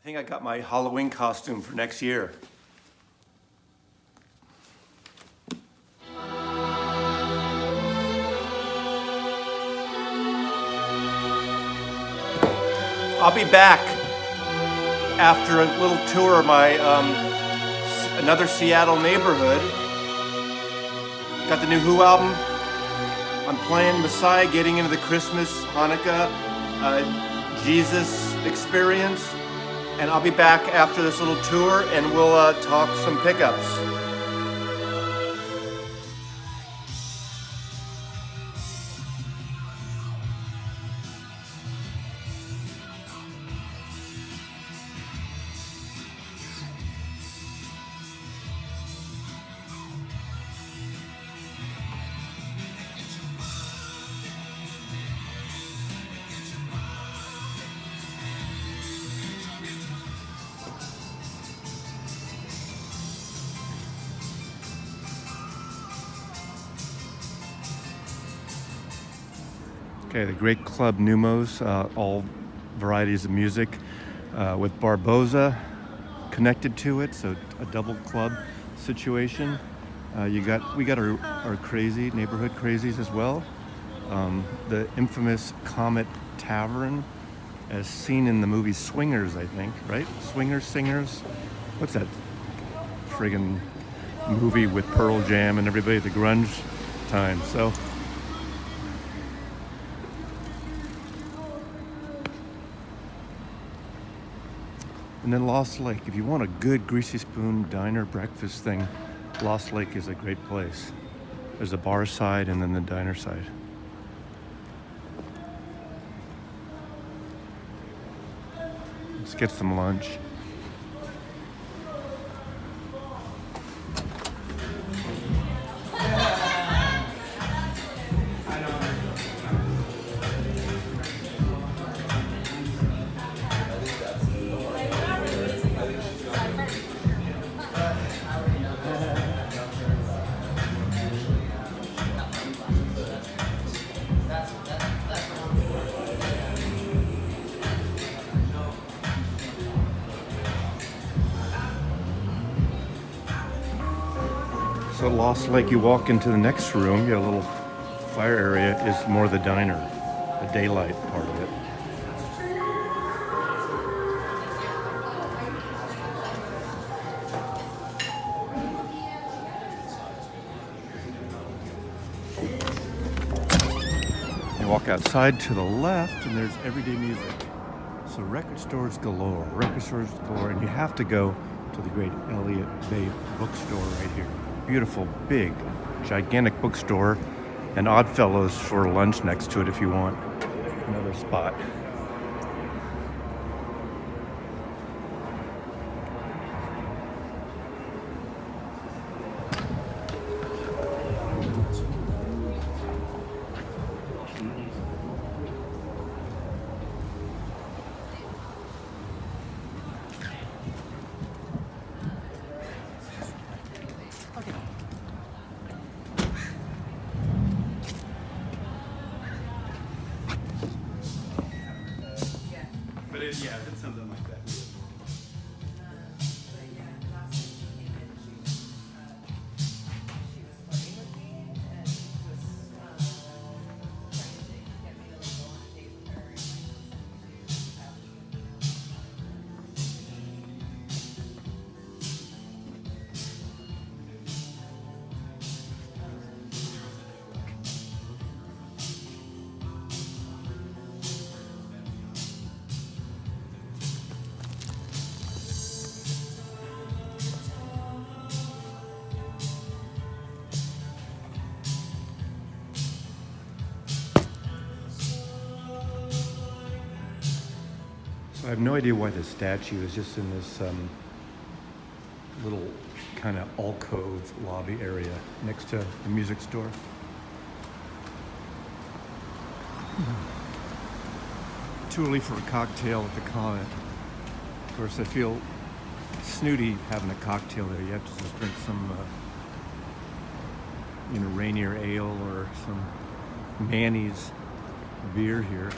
I think I got my Halloween costume for next year. I'll be back after a little tour of my another Seattle neighborhood. Got the new Who album. I'm playing Messiah, getting into the Christmas, Hanukkah, Jesus experience. And I'll be back after this little tour and we'll talk some pickups. Okay, the great club Numos, all varieties of music with Barboza connected to it, so a double club situation. We got our crazy neighborhood crazies as well. The infamous Comet Tavern, as seen in the movie Swingers, I think, right? Swingers, Singers. What's that friggin' movie with Pearl Jam and everybody, the grunge time? So. And then Lost Lake. If you want a good Greasy Spoon diner breakfast thing, Lost Lake is a great place. There's a bar side and then the diner side. Let's get some lunch. So Lost Lake, you walk into the next room, you got a little fire area, is more the diner, the daylight part of it. You walk outside to the left and there's everyday music. So record stores galore, and you have to go to the great Elliott Bay bookstore right here. Beautiful, big, gigantic bookstore, and Oddfellows for lunch next to it if you want another spot. Yeah, if it's something like that. So I have no idea why the statue is just in this little kind of alcove lobby area next to the music store. Too early for a cocktail at the Comet. Of course, I feel snooty having a cocktail there. You have to just drink some, Rainier Ale or some Manny's beer here.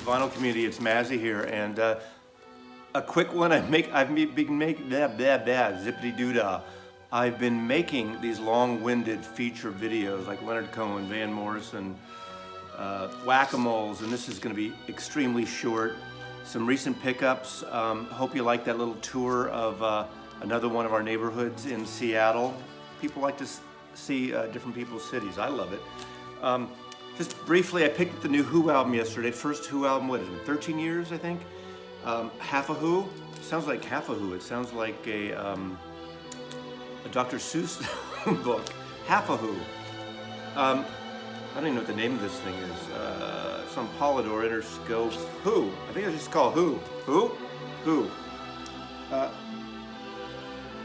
vinyl community. It's Mazzy here, and a quick one. I've been making zippity doo dah. I've been making these long-winded feature videos like Leonard Cohen, Van Morrison, Whack-A-Moles, and this is going to be extremely short. Some recent pickups. Hope you like that little tour of another one of our neighborhoods in Seattle. People like to see different people's cities. I love it. Just briefly, I picked up the new Who album yesterday. First Who album, what is it, 13 years, I think? Half a Who? Sounds like Half a Who. It sounds like a Dr. Seuss book. Half a Who. I don't even know what the name of this thing is. It's on Polydor, Interscope. Who? I think it's just called Who. Who? Who?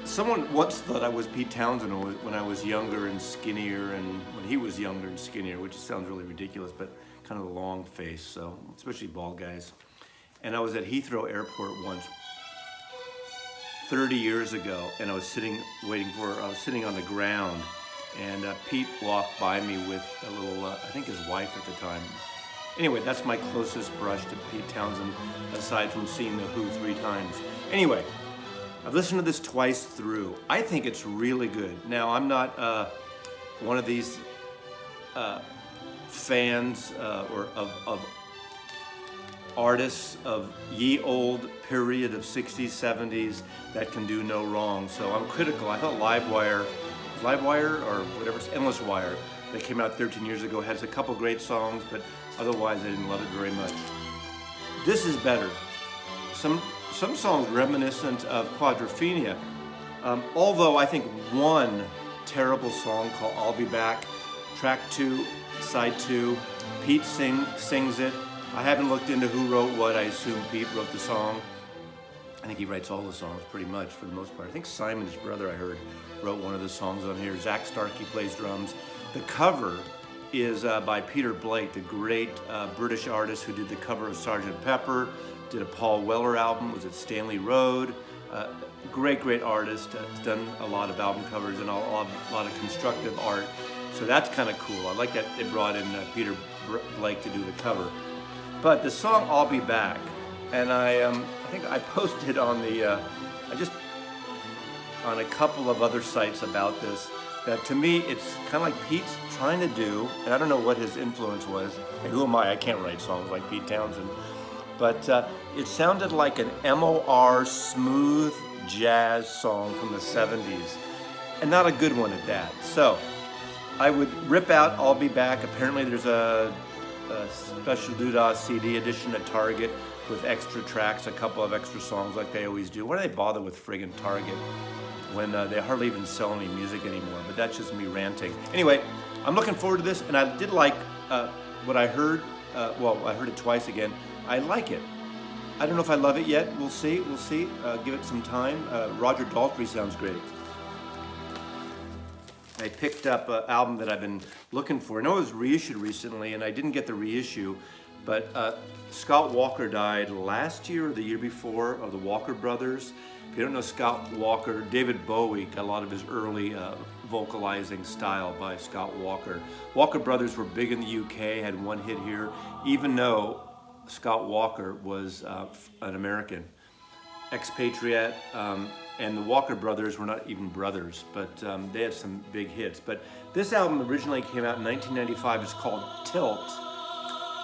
Someone once thought I was Pete Townsend when I was younger and skinnier, and when he was younger and skinnier, which sounds really ridiculous, but kind of a long face, so especially bald guys. And I was at Heathrow Airport once, 30 years ago, and I was sitting on the ground, and Pete walked by me with a little, I think his wife at the time. Anyway, that's my closest brush to Pete Townsend, aside from seeing the Who 3 times. Anyway, I've listened to this twice through. I think it's really good. Now, I'm not one of these fans or of artists of ye old period of 60s, 70s that can do no wrong. So I'm critical. I thought Livewire or whatever, Endless Wire, that came out 13 years ago, has a couple great songs, but otherwise I didn't love it very much. This is better. Some songs reminiscent of Quadrophenia, although I think one terrible song called I'll Be Back, track 2, side 2, Pete sings it. I haven't looked into who wrote what. I assume Pete wrote the song. I think he writes all the songs pretty much for the most part. I think Simon, his brother, I heard, wrote one of the songs on here. Zach Starkey plays drums. The cover is by Peter Blake, the great British artist who did the cover of Sgt. Pepper, did a Paul Weller album, was at Stanley Road. Great artist, has done a lot of album covers and a lot of constructive art. So that's kind of cool. I like that they brought in Peter Blake to do the cover. But the song I'll Be Back, and I think I posted on on a couple of other sites about this, that to me it's kind of like Pete's trying to do, and I don't know what his influence was, and who am I can't write songs like Pete Townsend, but it sounded like an MOR smooth jazz song from the 70s, and not a good one at that. So I would rip out I'll Be Back. Apparently there's a special Doodah CD edition at Target with extra tracks, a couple of extra songs like they always do. Why do they bother with friggin' Target when they hardly even sell any music anymore? But that's just me ranting. Anyway, I'm looking forward to this, and I did like what I heard. Well, I heard it twice again. I like it. I don't know if I love it yet. We'll see. Give it some time. Roger Daltrey sounds great. I picked up an album that I've been looking for. I know it was reissued recently, and I didn't get the reissue, but Scott Walker died last year or the year before, of the Walker Brothers. If you don't know Scott Walker, David Bowie got a lot of his early vocalizing style by Scott Walker. Walker Brothers were big in the UK, had one hit here, even though Scott Walker was an American expatriate, and the Walker Brothers were not even brothers, but they had some big hits. But this album originally came out in 1995. It's called Tilt,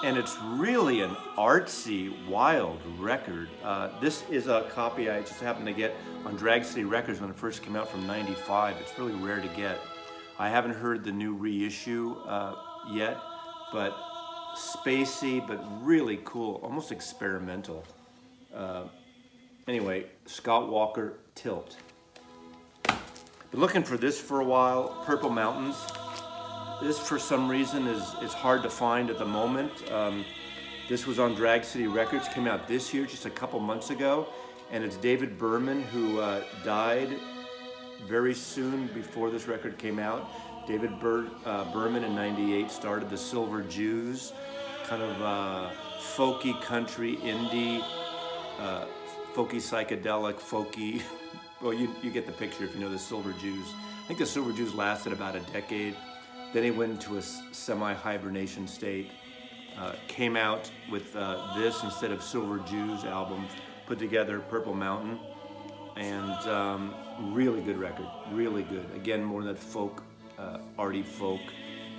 and it's really an artsy, wild record. This is a copy I just happened to get on Drag City Records when it first came out from '95. It's really rare to get. I haven't heard the new reissue yet, but spacey, but really cool, almost experimental. Anyway, Scott Walker, Tilt. Been looking for this for a while, Purple Mountains. This, for some reason, is hard to find at the moment. This was on Drag City Records, came out this year, just a couple months ago, and it's David Berman, who died very soon before this record came out. David Berman in '98 started the Silver Jews, kind of folky country indie, folky psychedelic, folky, well, you get the picture if you know the Silver Jews. I think the Silver Jews lasted about a decade. Then he went into a semi-hibernation state. came out with this instead of Silver Jews albums put together, Purple Mountain, and really good record, really good. Again, more that folk, arty folk,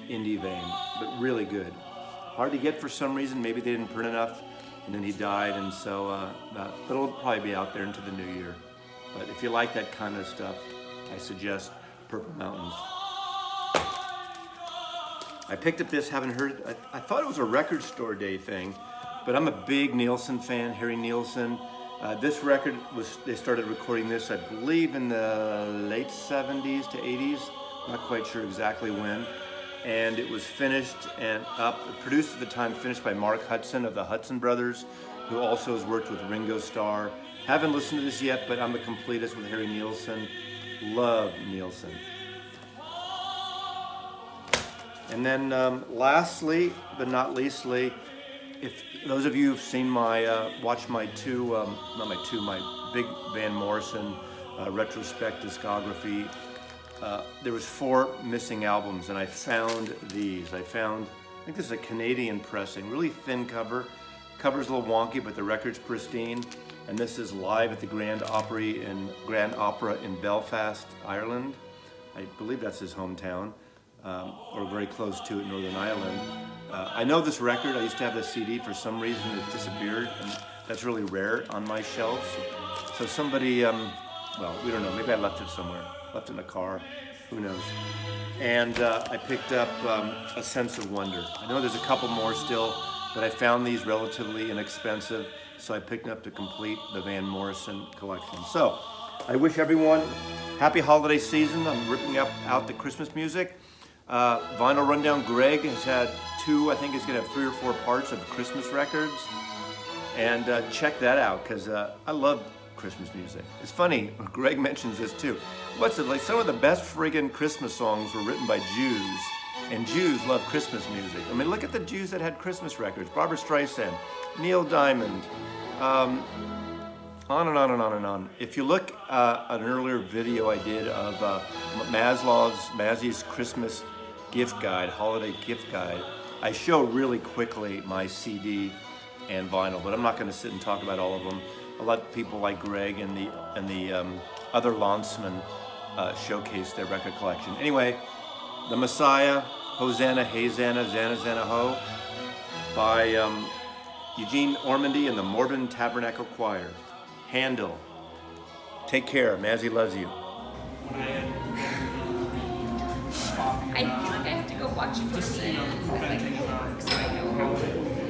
indie vein, but really good. Hard to get for some reason, maybe they didn't print enough, and then he died, and so, but it'll probably be out there into the new year. But if you like that kind of stuff, I suggest Purple Mountains. I picked up this, haven't heard it. I thought it was a record store day thing, but I'm a big Nielsen fan, Harry Nielsen. This record they started recording this, I believe, in the late 70s to 80s. Not quite sure exactly when. And it was finished and produced at the time, finished by Mark Hudson of the Hudson Brothers, who also has worked with Ringo Starr. Haven't listened to this yet, but I'm a completist with Harry Nielsen. Love Nielsen. And then lastly, but not leastly, if those of you who've seen watched my big Van Morrison retrospect discography, there was 4 missing albums, and I found these. I think this is a Canadian pressing, really thin cover. Cover's a little wonky, but the record's pristine. And this is live at the Grand Opera in Belfast, Ireland. I believe that's his hometown. Or very close to it, Northern Ireland. I know this record. I used to have this CD. For some reason, it disappeared, and that's really rare on my shelves. So somebody, well, we don't know. Maybe I left it somewhere. Left it in a car. Who knows? And I picked up A Sense of Wonder. I know there's a couple more still, but I found these relatively inexpensive, so I picked up to complete the Van Morrison collection. So I wish everyone happy holiday season. I'm ripping out the Christmas music. Vinyl Rundown Greg has had 2, I think he's gonna have 3 or 4 parts of Christmas records. And check that out, because I love Christmas music. It's funny, Greg mentions this too. What's it like? Some of the best friggin' Christmas songs were written by Jews, and Jews love Christmas music. I mean, look at the Jews that had Christmas records. Barbra Streisand, Neil Diamond, on and on and on and on. If you look at an earlier video I did of Mazzy's Christmas gift guide, holiday gift guide, I show really quickly my CD and vinyl, but I'm not going to sit and talk about all of them. I'll let people like Greg and the other Landsman showcase their record collection. Anyway, The Messiah, Hosanna, Hey Zanna, Zanna Zanna Ho, by Eugene Ormandy and the Morven Tabernacle Choir. Handel. Take care. Mazzy loves you. I feel like I have to go watch it for a second. I was like, oh, so I know.